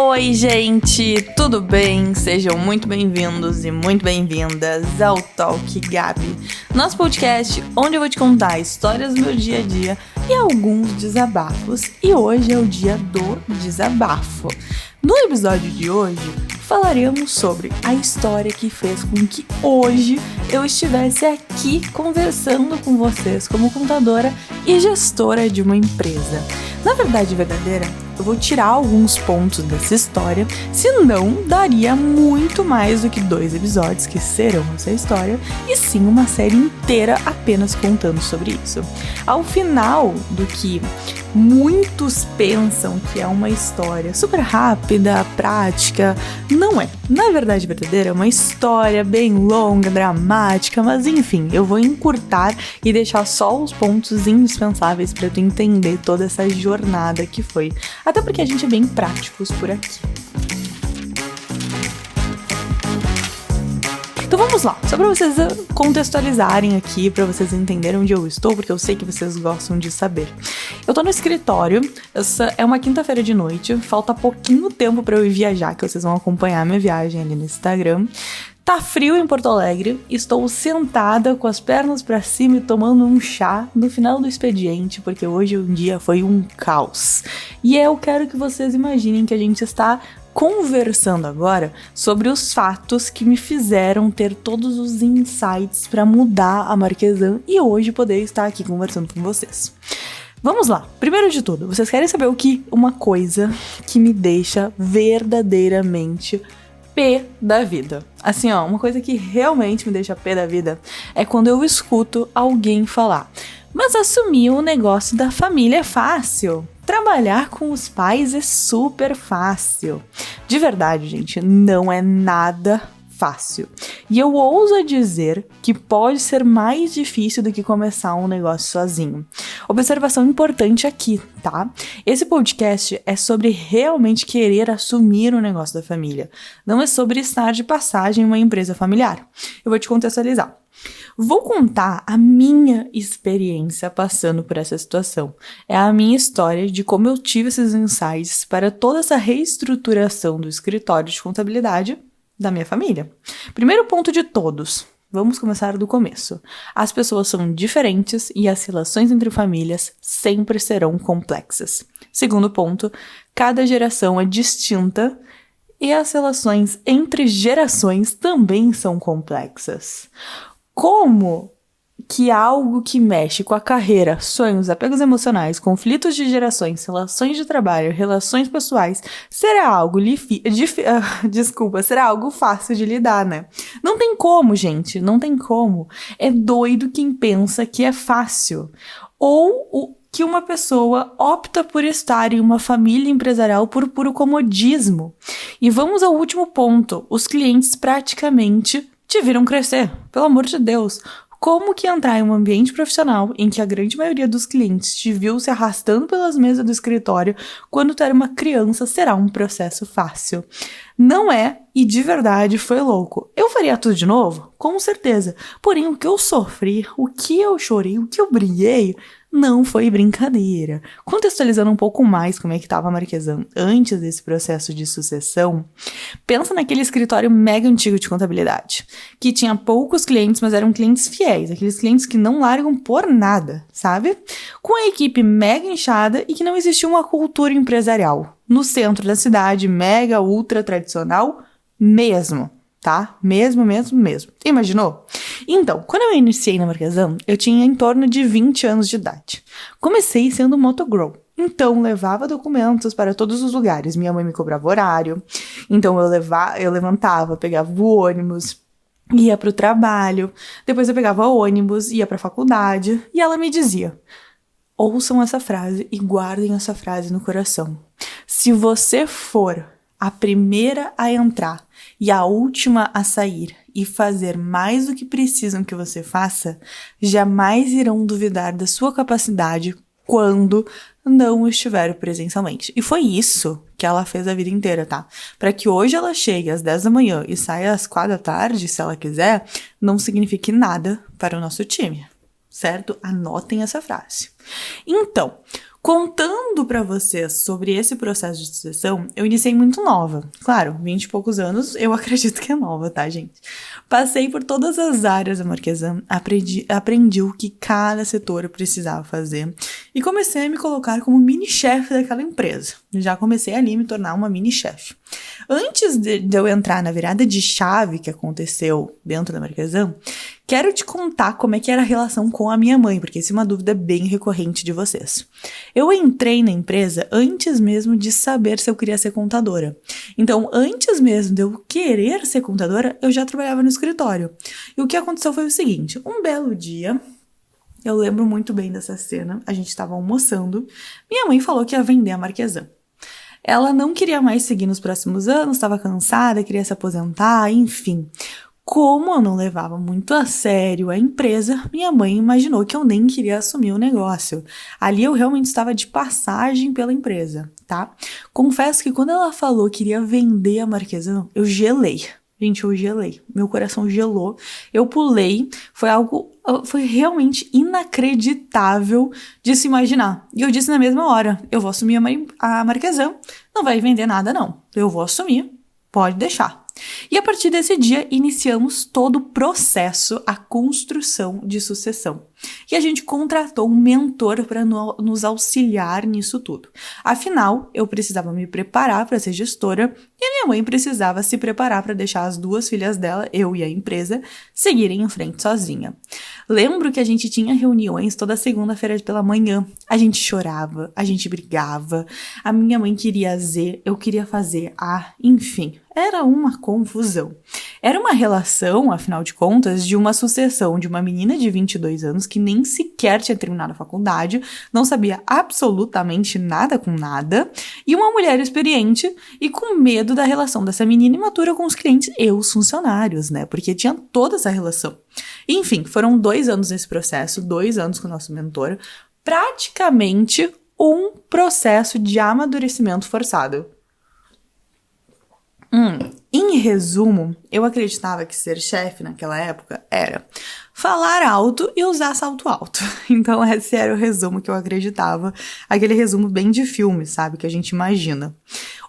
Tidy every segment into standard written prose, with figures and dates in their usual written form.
Oi, gente, tudo bem? Sejam muito bem-vindos e muito bem-vindas ao Talk Gabi, nosso podcast onde eu vou te contar histórias do meu dia a dia e alguns desabafos. E hoje é o dia do desabafo. No episódio de hoje, falaremos sobre a história que fez com que hoje eu estivesse aqui conversando com vocês como contadora e gestora de uma empresa. Na verdade verdadeira, eu vou tirar alguns pontos dessa história, senão daria muito mais do que 2 episódios que serão essa história, e sim uma série inteira apenas contando sobre isso. Ao final do que muitos pensam que é uma história super rápida, prática, não é. Na verdade verdadeira, é uma história bem longa, dramática, mas enfim, eu vou encurtar e deixar só os pontos indispensáveis para tu entender toda essa jornada que foi. Até porque a gente é bem práticos por aqui. Então vamos lá, só para vocês contextualizarem aqui, para vocês entenderem onde eu estou, porque eu sei que vocês gostam de saber. Eu tô no escritório, essa é uma quinta-feira de noite, falta pouquinho tempo para eu ir viajar, que vocês vão acompanhar a minha viagem ali no Instagram. Tá frio em Porto Alegre, estou sentada com as pernas pra cima e tomando um chá no final do expediente, porque hoje o dia foi um caos. E eu quero que vocês imaginem que a gente está conversando agora sobre os fatos que me fizeram ter todos os insights para mudar a Marquesan e hoje poder estar aqui conversando com vocês. Vamos lá, primeiro de tudo, vocês querem saber uma coisa que me deixa verdadeiramente pé da vida. Assim, uma coisa que realmente me deixa pé da vida é quando eu escuto alguém falar: mas assumir o negócio da família é fácil. Trabalhar com os pais é super fácil. De verdade, gente, não é nada fácil. E eu ouso dizer que pode ser mais difícil do que começar um negócio sozinho. Observação importante aqui, tá? Esse podcast é sobre realmente querer assumir o negócio da família. Não é sobre estar de passagem em uma empresa familiar. Eu vou te contextualizar. Vou contar a minha experiência passando por essa situação. É a minha história de como eu tive esses insights para toda essa reestruturação do escritório de contabilidade da minha família. Primeiro ponto de todos, vamos começar do começo. As pessoas são diferentes e as relações entre famílias sempre serão complexas. Segundo ponto, cada geração é distinta e as relações entre gerações também são complexas. Como que algo que mexe com a carreira, sonhos, apegos emocionais, conflitos de gerações, relações de trabalho, relações pessoais, será algo será algo fácil de lidar, né? Não tem como, gente, não tem como. É doido quem pensa que é fácil. Ou que uma pessoa opta por estar em uma família empresarial por puro comodismo. E vamos ao último ponto. Os clientes praticamente te viram crescer, pelo amor de Deus. Como que entrar em um ambiente profissional em que a grande maioria dos clientes te viu se arrastando pelas mesas do escritório quando tu era uma criança será um processo fácil? Não é, e de verdade foi louco. Eu faria tudo de novo? Com certeza. Porém, o que eu sofri, o que eu chorei, o que eu briguei, não foi brincadeira. Contextualizando um pouco mais como é que estava a Marquesan antes desse processo de sucessão, pensa naquele escritório mega antigo de contabilidade, que tinha poucos clientes, mas eram clientes fiéis, aqueles clientes que não largam por nada, sabe? Com a equipe mega inchada e que não existia uma cultura empresarial. No centro da cidade, mega, ultra tradicional, mesmo. Tá? Mesmo. Imaginou? Então, quando eu iniciei na Marquesan, eu tinha em torno de 20 anos de idade. Comecei sendo motogrow. Então, levava documentos para todos os lugares. Minha mãe me cobrava horário. Então, eu levantava, pegava o ônibus, ia pro trabalho. Depois eu pegava o ônibus, ia pra faculdade. E ela me dizia: ouçam essa frase e guardem essa frase no coração. Se você for a primeira a entrar e a última a sair e fazer mais do que precisam que você faça, jamais irão duvidar da sua capacidade quando não estiver presencialmente. E foi isso que ela fez a vida inteira, tá? Para que hoje ela chegue às 10 da manhã e saia às 4 da tarde, se ela quiser, não signifique nada para o nosso time, certo? Anotem essa frase. Então, Contando pra vocês sobre esse processo de sucessão, eu iniciei muito nova. Claro, 20 e poucos anos, eu acredito que é nova, tá, gente? Passei por todas as áreas da Marquesan, aprendi o que cada setor precisava fazer e comecei a me colocar como mini-chefe daquela empresa. Já comecei ali a me tornar uma mini-chefe. Antes de eu entrar na virada de chave que aconteceu dentro da Marquesan, quero te contar como é que era a relação com a minha mãe, porque isso é uma dúvida bem recorrente de vocês. Eu entrei na empresa antes mesmo de saber se eu queria ser contadora. Então, antes mesmo de eu querer ser contadora, eu já trabalhava no escritório. E o que aconteceu foi o seguinte, um belo dia, eu lembro muito bem dessa cena, a gente estava almoçando, minha mãe falou que ia vender a Marquesan. Ela não queria mais seguir nos próximos anos, estava cansada, queria se aposentar, enfim. Como eu não levava muito a sério a empresa, minha mãe imaginou que eu nem queria assumir o negócio. Ali eu realmente estava de passagem pela empresa, tá? Confesso que quando ela falou que iria vender a Marquesan, eu gelei. Gente, eu gelei. Meu coração gelou. Eu pulei. Foi realmente inacreditável de se imaginar. E eu disse na mesma hora, eu vou assumir a Marquesan. Não vai vender nada, não. Eu vou assumir. Pode deixar. E a partir desse dia, iniciamos todo o processo, a construção de sucessão. E a gente contratou um mentor para nos auxiliar nisso tudo. Afinal, eu precisava me preparar para ser gestora e a minha mãe precisava se preparar para deixar as duas filhas dela, eu e a empresa, seguirem em frente sozinha. Lembro que a gente tinha reuniões toda segunda-feira pela manhã. A gente chorava, a gente brigava, a minha mãe queria Z, eu queria fazer A, enfim. Era uma confusão. Era uma relação, afinal de contas, de uma sucessão de uma menina de 22 anos que nem sequer tinha terminado a faculdade, não sabia absolutamente nada com nada, e uma mulher experiente e com medo da relação dessa menina imatura com os clientes e os funcionários, né? Porque tinha toda essa relação. Enfim, foram 2 anos nesse processo, 2 anos com o nosso mentor, praticamente um processo de amadurecimento forçado. Em resumo, eu acreditava que ser chefe naquela época era falar alto e usar salto alto. Então esse era o resumo que eu acreditava, aquele resumo bem de filme, sabe, que a gente imagina.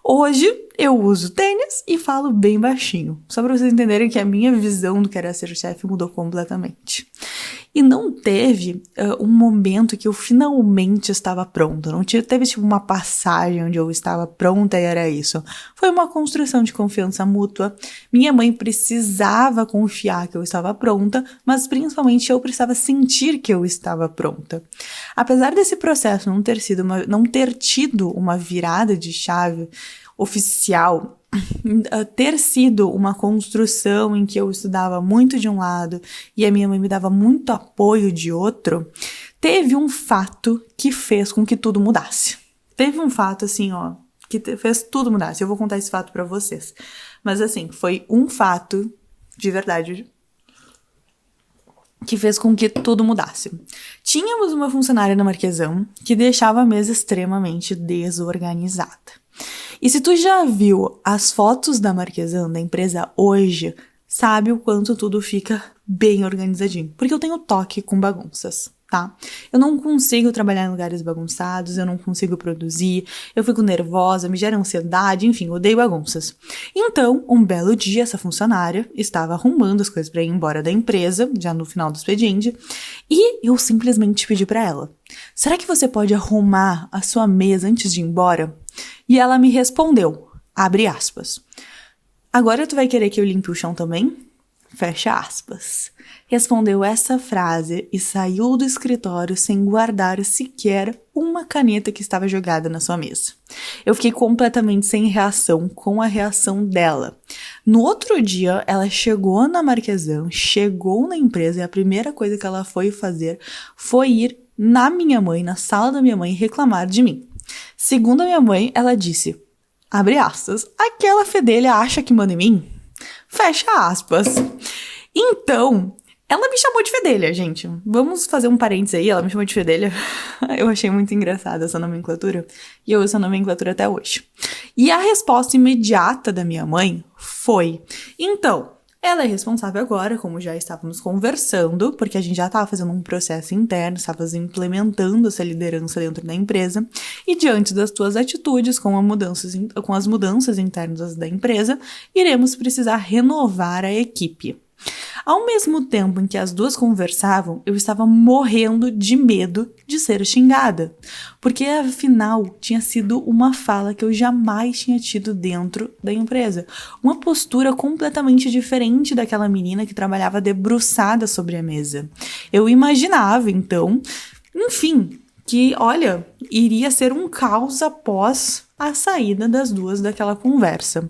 Hoje eu uso tênis e falo bem baixinho, só para vocês entenderem que a minha visão do que era ser chefe mudou completamente. E não teve um momento que eu finalmente estava pronta. Não teve tipo uma passagem onde eu estava pronta e era isso. Foi uma construção de confiança mútua. Minha mãe precisava confiar que eu estava pronta, mas principalmente eu precisava sentir que eu estava pronta. Apesar desse processo não ter tido uma virada de chave oficial, ter sido uma construção em que eu estudava muito de um lado e a minha mãe me dava muito apoio de outro, teve um fato que fez com que tudo mudasse. Teve um fato assim, ó, que fez tudo mudar. Eu vou contar esse fato pra vocês. Mas assim, foi um fato de verdade que fez com que tudo mudasse. Tínhamos uma funcionária na Marquesan que deixava a mesa extremamente desorganizada. E se tu já viu as fotos da Marquesan, da empresa hoje, sabe o quanto tudo fica bem organizadinho. Porque eu tenho toque com bagunças, tá? Eu não consigo trabalhar em lugares bagunçados, eu não consigo produzir, eu fico nervosa, me gera ansiedade, enfim, odeio bagunças. Então, um belo dia, essa funcionária estava arrumando as coisas para ir embora da empresa, já no final do expediente, e eu simplesmente pedi para ela: será que você pode arrumar a sua mesa antes de ir embora? E ela me respondeu, abre aspas: agora tu vai querer que eu limpe o chão também? Fecha aspas. Respondeu essa frase e saiu do escritório sem guardar sequer uma caneta que estava jogada na sua mesa. Eu fiquei completamente sem reação com a reação dela. No outro dia, ela chegou na Marquesan, chegou na empresa e a primeira coisa que ela foi fazer foi ir na minha mãe, na sala da minha mãe, reclamar de mim. Segundo a minha mãe, ela disse, abre aspas, aquela fedelha acha que manda em mim? Fecha aspas. Então, ela me chamou de fedelha, gente. Vamos fazer um parênteses aí, ela me chamou de fedelha. Eu achei muito engraçada essa nomenclatura. E eu uso essa nomenclatura até hoje. E a resposta imediata da minha mãe foi, então, Ela é responsável agora, como já estávamos conversando, porque a gente já estava fazendo um processo interno, estava implementando essa liderança dentro da empresa, e diante das tuas atitudes com as mudanças internas da empresa, iremos precisar renovar a equipe. Ao mesmo tempo em que as duas conversavam, eu estava morrendo de medo de ser xingada, porque afinal tinha sido uma fala que eu jamais tinha tido dentro da empresa. Uma postura completamente diferente daquela menina que trabalhava debruçada sobre a mesa. Eu imaginava, então, enfim, que, olha, iria ser um caos após a saída das duas daquela conversa.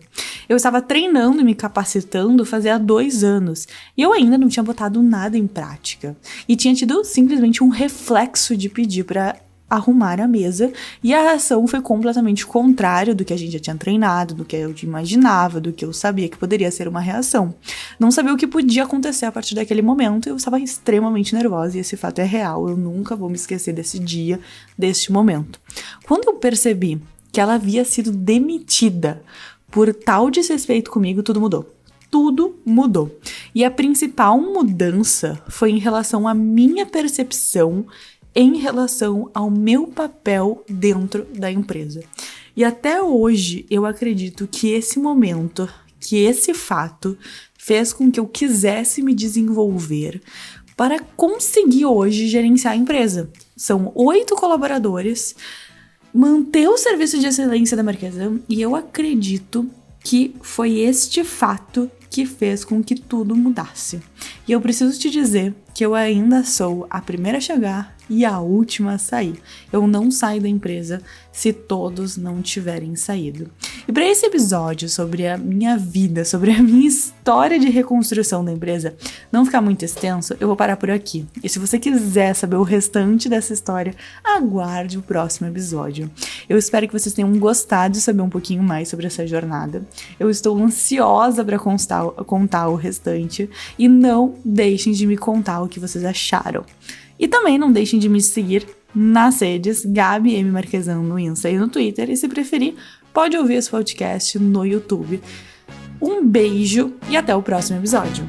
Eu estava treinando e me capacitando fazia 2 anos e eu ainda não tinha botado nada em prática. E tinha tido simplesmente um reflexo de pedir para arrumar a mesa e a ação foi completamente contrária do que a gente já tinha treinado, do que eu imaginava, do que eu sabia que poderia ser uma reação. Não sabia o que podia acontecer a partir daquele momento e eu estava extremamente nervosa e esse fato é real, eu nunca vou me esquecer desse dia, deste momento. Quando eu percebi que ela havia sido demitida por tal desrespeito comigo, tudo mudou. Tudo mudou. E a principal mudança foi em relação à minha percepção em relação ao meu papel dentro da empresa. E até hoje eu acredito que esse momento, que esse fato fez com que eu quisesse me desenvolver para conseguir hoje gerenciar a empresa. São 8 colaboradores, manter o serviço de excelência da Marquesa e eu acredito que foi este fato que fez com que tudo mudasse. E eu preciso te dizer que eu ainda sou a primeira a chegar e a última a sair. Eu não saio da empresa se todos não tiverem saído. E para esse episódio sobre a minha vida, sobre a minha história de reconstrução da empresa não ficar muito extenso, eu vou parar por aqui. E se você quiser saber o restante dessa história, aguarde o próximo episódio. Eu espero que vocês tenham gostado de saber um pouquinho mais sobre essa jornada. Eu estou ansiosa para contar o restante e não deixem de me contar o que vocês acharam. E também não deixem de me seguir nas redes Gabi M. Marquesan no Insta e no Twitter. E se preferir, pode ouvir esse podcast no YouTube. Um beijo e até o próximo episódio.